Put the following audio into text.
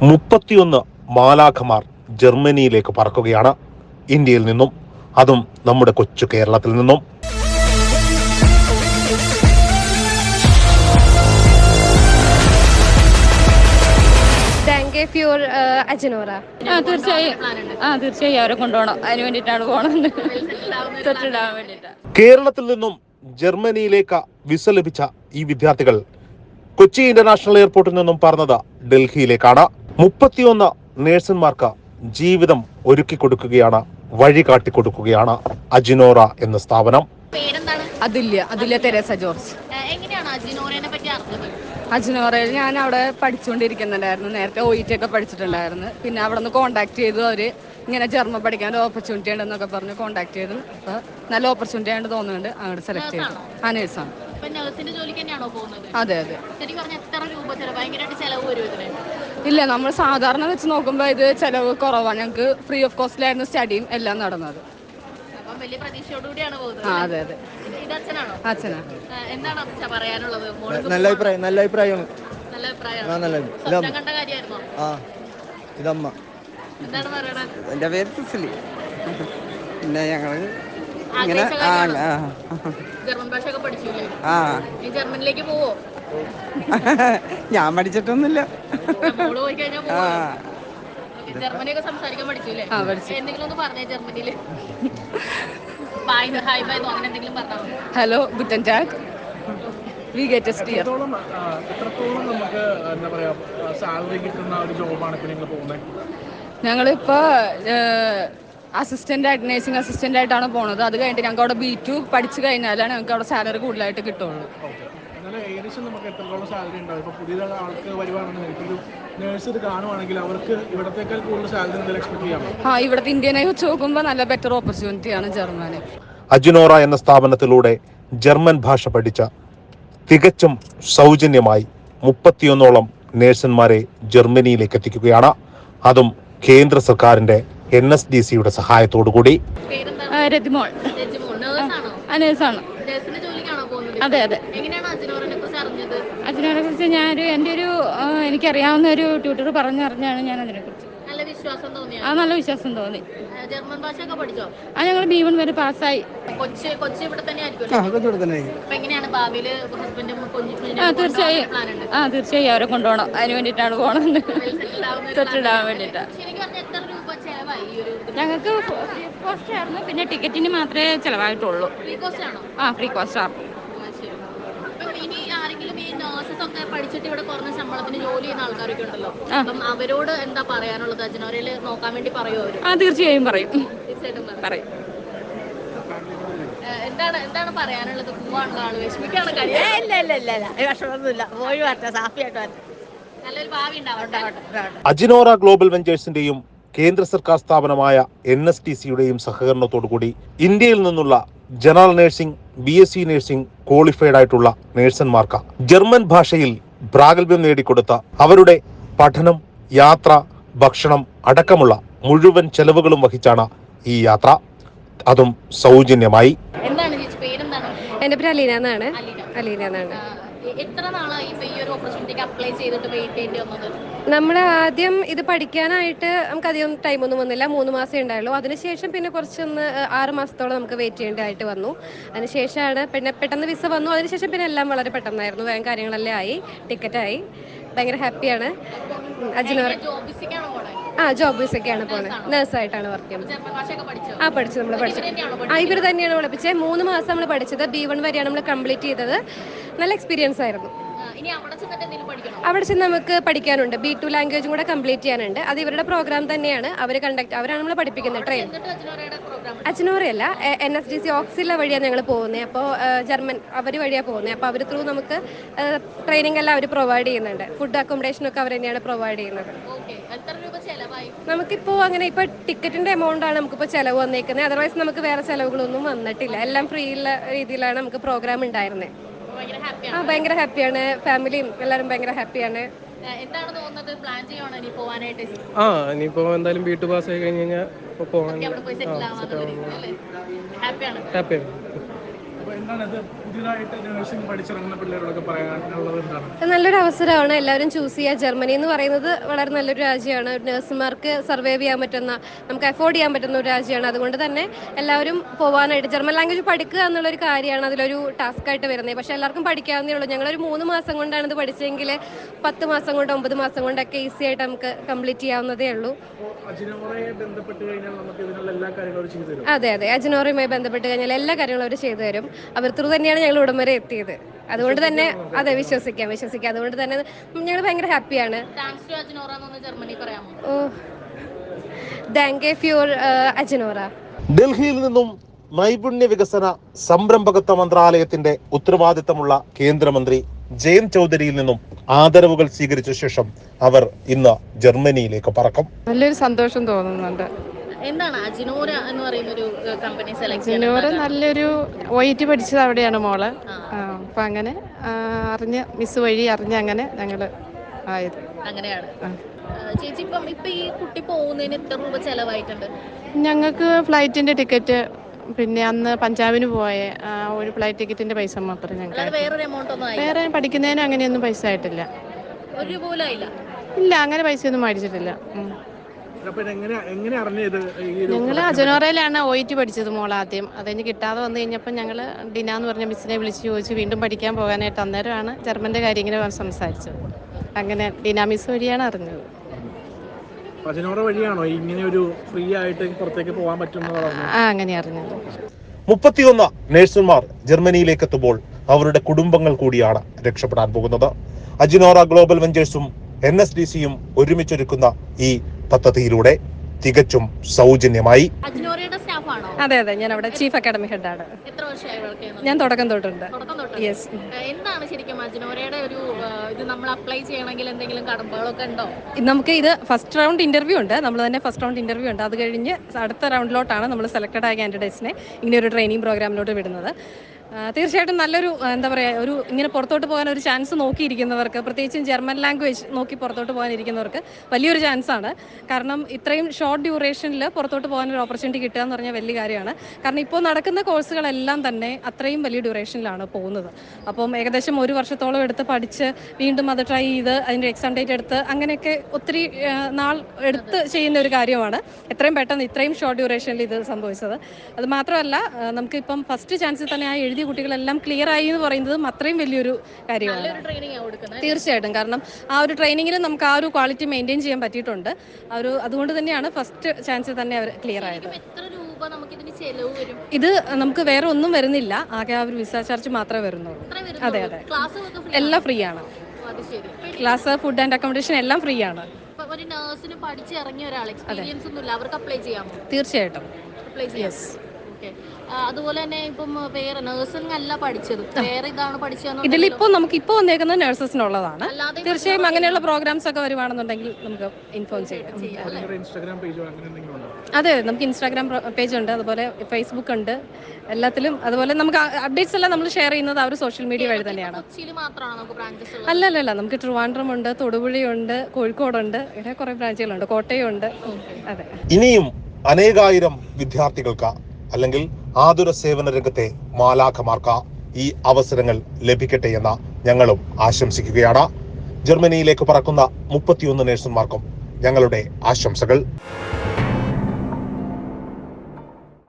31 മാലാഖമാർ ജർമ്മനിയിലേക്ക് പറക്കുകയാണ്. ഇന്ത്യയിൽ നിന്നും, അതും നമ്മുടെ കൊച്ചു കേരളത്തിൽ നിന്നും. തീർച്ചയായും അവരെ കൊണ്ടുപോകണം. അതിന് വേണ്ടിയിട്ടാണ് പോകണമെന്ന്. കേരളത്തിൽ നിന്നും ജർമ്മനിയിലേക്ക് വിസ ലഭിച്ച ഈ വിദ്യാർത്ഥികൾ കൊച്ചി ഇന്റർനാഷണൽ എയർപോർട്ടിൽ നിന്നും പറന്നത് ഡൽഹിയിലേക്കാണ്. 31 നേഴ്സുമാർക്ക് ജീവിതം ഒരുക്കി കൊടുക്കുകയാണ്, വഴി കാട്ടിക്കൊടുക്കുകയാണ് അജിനോറ എന്ന സ്ഥാപനം. അതില്ല തെരേസ ജോർജ്. അജിനോറയിൽ ഞാൻ അവിടെ പഠിച്ചുകൊണ്ടിരിക്കുന്നുണ്ടായിരുന്നു. നേരത്തെ OET ഒക്കെ പഠിച്ചിട്ടുണ്ടായിരുന്നു. പിന്നെ അവിടെ നിന്ന് കോൺടാക്ട് ചെയ്തു. അവർ ഇങ്ങനെ ജർമ്മൻ പഠിക്കാൻ ഒരു ഓപ്പർച്യൂണിറ്റി ഉണ്ടെന്നൊക്കെ പറഞ്ഞ് കോൺടാക്ട് ചെയ്തു. അപ്പോൾ നല്ല ഓപ്പർച്യൂണിറ്റി ആയിട്ട് തോന്നുന്നുണ്ട്, അങ്ങോട്ട് സെലക്ട് ചെയ്തു. ആ നേഴ്സാണ്. അതെ. ഇല്ല, നമ്മൾ സാധാരണ വെച്ച് നോക്കുമ്പോൾ ഇത് ചിലവ് കുറവാണ്. ഞങ്ങൾക്ക് ഫ്രീ ഓഫ് കോസ്റ്റിലായിരുന്നു സ്റ്റഡിയും എല്ലാം നടന്നത്. അതെ. അച്ഛനാണ്. നല്ല അഭിപ്രായം. ഇതമ്മ. എന്റെ പേര് സുസിലി. പിന്നെ ഞങ്ങള് ഇങ്ങനെ ജർമ്മനിലേക്ക് പോവോ? ഞാൻ പഠിച്ചിട്ടൊന്നുമില്ല. ജർമ്മനിയൊക്കെ സംസാരിക്കാൻ പഠിച്ചില്ലേ? എന്തെങ്കിലും ഒന്ന് പറഞ്ഞേ ജർമ്മനിയില്. Hello, Guten tag. എത്രത്തോളം നമുക്ക് എന്താ പറയാ സാലറി കിട്ടുന്ന ഒരു ജോബാണ് ഇപ്പൊ നിങ്ങൾ പോകുന്നത്? ഞങ്ങളിപ്പോ നേഴ്സിംഗ് അസിസ്റ്റന്റ് ആയിട്ടാണ് പോണത്. അത് കഴിഞ്ഞിട്ട് ഞങ്ങൾക്ക് അവിടെ B2 പഠിച്ചു കഴിഞ്ഞാലാണ് ഞങ്ങൾക്ക് അവിടെ സാലറി കൂടുതലായിട്ട് കിട്ടുള്ളൂ. ഏകദേശം നമുക്ക് എത്രത്തോളം സാലറി ഉണ്ടാവും? ഇപ്പൊ പുതിയ ആൾക്ക് വരുവാണെന്നുണ്ടെങ്കിൽ ഒരു നേഴ്സ് ഇത് കാണുവാണെങ്കിൽ അവർക്ക് ഇവിടത്തേക്കാൾ കൂടുതൽ സാലറി എന്തെങ്കിലും എക്സ്പെക്ട് ചെയ്യാമോ? ഇവിടുത്തെ ഇന്ത്യനെ വെച്ച് നോക്കുമ്പോൾ നല്ല ബെറ്റർ ഓപ്പർച്യൂണിറ്റിയാണ് ജർമ്മനി. അജിനോറ എന്ന സ്ഥാപനത്തിലൂടെ ജർമ്മൻ ഭാഷ പഠിച്ച തികച്ചും സൗജന്യമായി 31ഓളം നേഴ്സന്മാരെ ജർമ്മനിയിലേക്ക് എത്തിക്കുകയാണ്. അതും കേന്ദ്ര സർക്കാരിന്റെ NSDCയുടെ സഹായത്തോടുകൂടി. അതെ. അജിനോറെ കുറിച്ച് എനിക്കറിയാവുന്ന ഒരു ട്യൂട്ടർ പറഞ്ഞറിഞ്ഞാണ് ഞാൻ അതിനെക്കുറിച്ച്. നല്ല വിശ്വാസം തോന്നി. ജർമ്മൻ ഭാഷയൊക്കെ പഠിച്ചോ? ഞങ്ങൾ B1 വരെ പാസ്സായി. കൊച്ചി ഇവിടെ തന്നെ തീർച്ചയായും അവരെ കൊണ്ടുപോകണം. അതിന് വേണ്ടിയിട്ടാണ് പോകണമെന്ന്. തൊട്ടിടാൻ വേണ്ടിയിട്ടാണ്. ഞങ്ങൾക്ക് ഫ്രീ കോസ്റ്റ് ആയിരുന്നു. പിന്നെ ടിക്കറ്റിന് മാത്രമേ ചിലവായിട്ടുള്ളൂ. ഫ്രീ കോസ്റ്റ് ആണ്. പഠിച്ചിട്ട് ഇവിടെ കുറഞ്ഞ ശമ്പളത്തിന് ജോലി ചെയ്യുന്ന ആൾക്കാരൊക്കെ ഉണ്ടല്ലോ, അപ്പം അവരോട് എന്താ പറയാനുള്ളത്? അജിനോറയിൽ നോക്കാൻ വേണ്ടി പറയുമോ അവര്? തീർച്ചയായും പറയും. എന്താണ് പറയാനുള്ളത്? പോവാനുള്ള ആള് വിഷമിക്കാണ്? നല്ലൊരു ഭാവി ഉണ്ടാവട്ടെ. അജിനോറ ഗ്ലോബൽ വെഞ്ചേഴ്സിന്റെയും കേന്ദ്ര സർക്കാർ സ്ഥാപനമായ NSDCയുടെയും സഹകരണത്തോടുകൂടി ഇന്ത്യയിൽ നിന്നുള്ള general nursing, BSc nursing qualified ആയിട്ടുള്ള നഴ്സന്മാർക്ക് ജർമ്മൻ ഭാഷയിൽ പ്രാഗൽഭ്യം നേടിക്കൊടുത്ത അവരുടെ പഠനം, യാത്ര, ഭക്ഷണം അടക്കമുള്ള മുഴുവൻ ചെലവുകളും വഹിച്ചാണ് ഈ യാത്ര, അതും സൗജന്യമായി. എന്റെ പേര് അലീന എന്നാണ്. എത്ര നാളായി ഈ ഒരു ഓപ്പർച്യൂണിറ്റിക്ക് അപ്ലൈ ചെയ്തിട്ട് വെയിറ്റ് ചെയ്യേണ്ടി വന്നത്? നമ്മൾ ആദ്യം ഇത് പഠിക്കാനായിട്ട് നമുക്ക് അധികം ടൈമൊന്നും വന്നില്ല. 3 മാസം ഉണ്ടായുള്ളൂ. അതിനുശേഷം പിന്നെ കുറച്ചൊന്ന് 6 മാസത്തോളം നമുക്ക് വെയിറ്റ് ചെയ്യേണ്ടതായിട്ട് വന്നു. അതിനുശേഷമാണ് പിന്നെ പെട്ടെന്ന് വിസ വന്നു. അതിനുശേഷം പിന്നെ എല്ലാം വളരെ പെട്ടെന്നായിരുന്നു. വേഗം കാര്യങ്ങളെല്ലാം ആയി, ടിക്കറ്റായി. ഭയങ്കര ഹാപ്പിയാണ്. അജിനോറ ജോബ് വിസയ്ക്കാണ് പോണത്. നേഴ്സായിട്ടാണ് വർക്ക് ചെയ്യുന്നത്. പഠിച്ചു. നമ്മൾ പഠിച്ചു. ഇവർ തന്നെയാണ് പഠിപ്പിച്ചത്. 3 മാസം നമ്മൾ പഠിച്ചത്. B1 വരെയാണ് നമ്മൾ കംപ്ലീറ്റ് ചെയ്തത്. നല്ല എക്സ്പീരിയൻസ് ആയിരുന്നു. അവിടെ ചെന്ന് നമുക്ക് പഠിക്കാനുണ്ട്. B2 ലാംഗ്വേജും കൂടെ കംപ്ലീറ്റ് ചെയ്യാനുണ്ട്. അത് ഇവരുടെ പ്രോഗ്രാം തന്നെയാണ്. അവരാണ് നമ്മൾ പഠിപ്പിക്കുന്നത്. അജിനോറയല്ല, NSDC ഓക്സില വഴിയാണ് ഞങ്ങൾ പോകുന്നത്. അപ്പോൾ ജർമ്മൻ അവർ വഴിയാണ് പോകുന്നത്. അപ്പോൾ അവർ ത്രൂ നമുക്ക് ട്രെയിനിങ് എല്ലാം അവർ പ്രൊവൈഡ് ചെയ്യുന്നുണ്ട്. ഫുഡ് അക്കോമഡേഷനൊക്കെ അവർ തന്നെയാണ് പ്രൊവൈഡ് ചെയ്യുന്നത്. നമുക്കിപ്പോൾ അങ്ങനെ ഇപ്പോൾ ടിക്കറ്റിന്റെ എമൗണ്ട് ആണ് നമുക്കിപ്പോൾ ചിലവ് വന്നേക്കുന്നത്. അതർവൈസ് നമുക്ക് വേറെ ചിലവുകളൊന്നും വന്നിട്ടില്ല. എല്ലാം ഫ്രീ ഉള്ള രീതിയിലാണ് നമുക്ക് പ്രോഗ്രാം ഉണ്ടായിരുന്നത്. ഭയങ്കര ഹാപ്പിയാണ്. ഫാമിലിയും എല്ലാവരും ഭയങ്കര ഹാപ്പിയാണ്. എന്താണ് തോന്നുന്നത്? പ്ലാൻ ചെയ്യുവാണോ ഇനി പോവാനായിട്ട്? ഇനിയിപ്പോ എന്തായാലും B2 പാസ് ആയി കഴിഞ്ഞ് കഴിഞ്ഞാൽ പോവാൻ ഹാപ്പിയാണ്. എന്താണ് ഇത് പുതിയതായിട്ട് നഴ്സിംഗ് പഠിച്ചിറങ്ങുന്ന പിള്ളേരോടൊക്കെ പറയാനുള്ളത് എന്താണ്? നല്ലൊരു അവസരമാണ് എല്ലാവരും ചൂസ് ചെയ്യുക. ജർമ്മനി എന്ന് പറയുന്നത് വളരെ നല്ലൊരു രാജ്യമാണ്. നഴ്സുമാർക്ക് സർവൈവ് ചെയ്യാൻ പറ്റുന്ന, നമുക്ക് അഫോർഡ് ചെയ്യാൻ പറ്റുന്ന ഒരു രാജ്യമാണ്. അതുകൊണ്ട് തന്നെ എല്ലാവരും പോകാനായിട്ട് ജർമ്മൻ ലാംഗ്വേജ് പഠിക്കുക എന്നുള്ളൊരു കാര്യമാണ് അതിലൊരു ടാസ്ക് ആയിട്ട് വരുന്നത്. പക്ഷേ എല്ലാവർക്കും പഠിക്കാവുന്നേ ഉള്ളൂ. ഞങ്ങളൊരു 3 മാസം കൊണ്ടാണ് ഇത് പഠിച്ചെങ്കിൽ 10 മാസം കൊണ്ട് 9 മാസം കൊണ്ടൊക്കെ ഈസി ആയിട്ട് നമുക്ക് കംപ്ലീറ്റ് ചെയ്യാവുന്നതേ ഉള്ളൂ. അജിനോറയെ ബന്ധപ്പെട്ട് കഴിഞ്ഞാൽ നമുക്ക് ഇതിനുള്ള എല്ലാ കാര്യങ്ങളും ചെയ്തു തരും. അതെ, അജിനോറയുമായി ബന്ധപ്പെട്ട് കഴിഞ്ഞാൽ എല്ലാ കാര്യങ്ങളും അവർ ചെയ്തു തരും. അവർ ത്രൂ തന്നെയാണ് ഞങ്ങൾ ഇവിടം വരെ എത്തിയത്. അതുകൊണ്ട് തന്നെ അതെ, വിശ്വസിക്കാം. അതുകൊണ്ട് തന്നെ ഞങ്ങൾ ഭയങ്കര ഹാപ്പിയാണ്. താങ്ക്സ് ടു അജിനോറ എന്ന് ജർമ്മനി പറയാമോ? താങ്ക് യു ഫോർ അജിനോറ. ഡൽഹിയിൽ നിന്നും നൈപുണ്യ വികസന സംരംഭകത്വ മന്ത്രാലയത്തിന്റെ ഉത്തരവാദിത്തമുള്ള കേന്ദ്രമന്ത്രി ജയന്ത് ചൗധരിയിൽ നിന്നും ആദരവുകൾ സ്വീകരിച്ച ശേഷം അവർ ഇന്ന് ജർമ്മനിയിലേക്ക് പറക്കും. നല്ലൊരു സന്തോഷം തോന്നുന്നുണ്ട്. എന്താണ് അജിനോര എന്ന് പറയുന്ന ഒരു കമ്പനി സെലക്ട് അജിനോര നല്ലൊരു OIT പഠിച്ചത് അവിടെയാണ് മോള്. അപ്പൊ അങ്ങനെ അറിഞ്ഞ് മിസ് വഴി അറിഞ്ഞ് അങ്ങനെ ഞങ്ങള് ആയത്. അങ്ങനെയാണ്. ചേച്ചി ഇപ്പൊ ഈ കുട്ടി പോകുന്നതിന് എത്ര രൂപ ചെലവായിട്ടുണ്ട്? ഞങ്ങൾക്ക് ഫ്ലൈറ്റിന്റെ ടിക്കറ്റ്, പിന്നെ അന്ന് പഞ്ചാബിന് പോയ ഒരു ഫ്ലൈറ്റ് ടിക്കറ്റിന്റെ പൈസ മാത്രമേ ഞങ്ങൾക്ക്. വേറൊരു എമൗണ്ട് ഒന്നും വേറെ പഠിക്കുന്നതിന് അങ്ങനെയൊന്നും പൈസ ആയിട്ടില്ല. ഒരു പോലും ആയില്ല? ഇല്ല, അങ്ങനെ പൈസയൊന്നും മേടിച്ചിട്ടില്ല. ഞങ്ങൾ അജനോറയിലാണ് OIT പഠിച്ചത് മോൾ ആദ്യം. അത് കഴിഞ്ഞ് കിട്ടാതെ വന്നു കഴിഞ്ഞപ്പോൾ ഞങ്ങൾ ഡിന എന്ന് പറഞ്ഞ മിസ്സിനെ വിളിച്ച് ചോദിച്ചു വീണ്ടും പഠിക്കാൻ പോകാനായിട്ട്. അന്നേരമാണ് ജർമ്മൻ്റെ കാര്യം ഇങ്ങനെ സംസാരിച്ചത്. അങ്ങനെ ഡിന മിസ് വഴിയാണ് അറിഞ്ഞത്. അജിനോറ വഴിയാണോ ഇങ്ങനെ ഒരു ഫ്രീ ആയിട്ട് പുറത്തേക്ക് പോകാൻ പറ്റുന്നത്? അങ്ങനെ അറിഞ്ഞത്. 31 നഴ്സുമാർ ജർമ്മനിയിലേക്ക് എത്തുമ്പോൾ അവരുടെ കുടുംബങ്ങൾ കൂടിയാണ് രക്ഷപ്പെടാൻ പോകുന്നത്. അജിനോറ ഗ്ലോബൽ വെഞ്ചേഴ്സും NSDCയും ഒരുമിച്ചൊരുക്കുന്ന ഈ പദ്ധതിയിലൂടെ തികച്ചും സൗജന്യമായി. അജിനോറയുടെ സ്റ്റാഫാണോ? അതെ, ഞാൻ അവിടെ ചീഫ് അക്കാഡമി ഹെഡാണ്. എത്ര വർഷമായി വർക്ക് ചെയ്യുന്നത്? ഞാൻ തുടക്കം തൊട്ടുണ്ട്. യെസ്. എന്താണ് ശരിക്കും അജിനോറയുടെ ഒരു ഇത് നമ്മൾ അപ്ലൈ ചെയ്യണമെങ്കിൽ എന്തെങ്കിലും കടമ്പകളൊക്കെ ഉണ്ടോ? നമുക്ക് ഇത് ഫസ്റ്റ് റൗണ്ട് ഇന്റർവ്യൂ ഉണ്ട്. നമ്മൾ തന്നെ ഫസ്റ്റ് റൗണ്ട് ഇന്റർവ്യൂ ഉണ്ട്. അത് കഴിഞ്ഞ് അടുത്ത റൗണ്ടിലോട്ടാണ് നമ്മൾ സെലക്ടഡ് ആയ കാൻഡിഡേറ്റ്സിനെ ഇങ്ങനെ ഒരു ട്രെയിനിങ് പ്രോഗ്രാമിലോട്ട് വിടുന്നത്. തീർച്ചയായിട്ടും നല്ലൊരു എന്താ പറയുക, ഒരു ഇങ്ങനെ പുറത്തോട്ട് പോകാൻ ഒരു ചാൻസ് നോക്കിയിരിക്കുന്നവർക്ക്, പ്രത്യേകിച്ചും ജർമ്മൻ ലാംഗ്വേജ് നോക്കി പുറത്തോട്ട് പോകാനിരിക്കുന്നവർക്ക് വലിയൊരു ചാൻസാണ്. കാരണം ഇത്രയും ഷോർട്ട് ഡ്യൂറേഷനിൽ പുറത്തോട്ട് പോകാനൊരു ഓപ്പർച്യൂണിറ്റി കിട്ടുക എന്ന് പറഞ്ഞാൽ വലിയ കാര്യമാണ്. കാരണം ഇപ്പോൾ നടക്കുന്ന കോഴ്സുകളെല്ലാം തന്നെ അത്രയും വലിയ ഡ്യൂറേഷനിലാണ് പോകുന്നത്. അപ്പം ഏകദേശം 1 വർഷത്തോളം എടുത്ത് പഠിച്ച് വീണ്ടും അത് ട്രൈ ചെയ്ത് അതിൻ്റെ എക്സാം ഡേറ്റ് എടുത്ത് അങ്ങനെയൊക്കെ ഒത്തിരി നാൾ എടുത്ത് ചെയ്യുന്ന ഒരു കാര്യമാണ് എത്രയും പെട്ടെന്ന് ഇത്രയും ഷോർട്ട് ഡ്യൂറേഷനിൽ ഇത് സംഭവിച്ചത്. അത് മാത്രമല്ല, നമുക്കിപ്പം ഫസ്റ്റ് ചാൻസിൽ തന്നെ ആ എഴുതിയ കുട്ടികളെല്ലാം ക്ലിയർ ആയി എന്ന് പറയുന്നതും അത്രയും വലിയൊരു കാര്യമാണ്. തീർച്ചയായിട്ടും. കാരണം ആ ഒരു ട്രെയിനിങ്ങിൽ നമുക്ക് ആ ഒരു ക്വാളിറ്റി മെയിൻറ്റെയിൻ ചെയ്യാൻ പറ്റിയിട്ടുണ്ട്. അതുകൊണ്ട് തന്നെയാണ് ഫസ്റ്റ് ചാൻസിൽ തന്നെ അവർ ക്ലിയർ ആയത്. ഇത് നമുക്ക് വേറെ ഒന്നും വരുന്നില്ല, ആകെ ആ ഒരു വിസ ചാർജ് മാത്രമേ വരുന്നുള്ളൂ. അതെ, എല്ലാം ഫ്രീ ആണ്. ക്ലാസ്, ഫുഡ് ആൻഡ് അക്കോമഡേഷൻ എല്ലാം ഫ്രീ ആണ്. തീർച്ചയായിട്ടും. അതുപോലെ തന്നെ ഇപ്പം വേറെ നഴ്സിംഗ് അല്ല പഠിച്ചത്, വേറെ ഇതാണ് പഠിച്ചത്. ഇതിലിപ്പോ നമുക്ക് ഇപ്പോൾ വന്നേക്കുന്ന നഴ്സസിനുള്ളതാണ്. തീർച്ചയായും അങ്ങനെയുള്ള പ്രോഗ്രാംസ് ഒക്കെ വരുവാണെന്നുണ്ടെങ്കിൽ നമുക്ക് ഇൻഫോം ചെയ്യാം. അതെ, നമുക്ക് ഇൻസ്റ്റാഗ്രാം പേജ് ഉണ്ട്, അതുപോലെ ഫേസ്ബുക്ക് ഉണ്ട്, എല്ലാത്തിലും. അതുപോലെ നമുക്ക് അപ്ഡേറ്റ്സ് എല്ലാം നമ്മൾ ഷെയർ ചെയ്യുന്നത് ആ ഒരു സോഷ്യൽ മീഡിയ വഴി തന്നെയാണ്. അല്ലല്ല, നമുക്ക് ട്രിവാൻഡ്രം ഉണ്ട്, തൊടുപുഴയുണ്ട്, കോഴിക്കോടുണ്ട്, ഇങ്ങനെ കുറെ ബ്രാഞ്ചുകളുണ്ട്, കോട്ടയമുണ്ട്. അതെ. ഇനിയും അനേകായിരം വിദ്യാർത്ഥികൾക്ക് അല്ലെങ്കിൽ ആതുര സേവന രംഗത്തെ മാലാഖമാർക്ക് ഈ അവസരങ്ങൾ ലഭിക്കട്ടെ എന്ന് ഞങ്ങളും ആശംസിക്കുകയാണ്. ജർമ്മനിയിലേക്ക് പറക്കുന്ന 31 നഴ്സുമാർക്കും ഞങ്ങളുടെ ആശംസകൾ.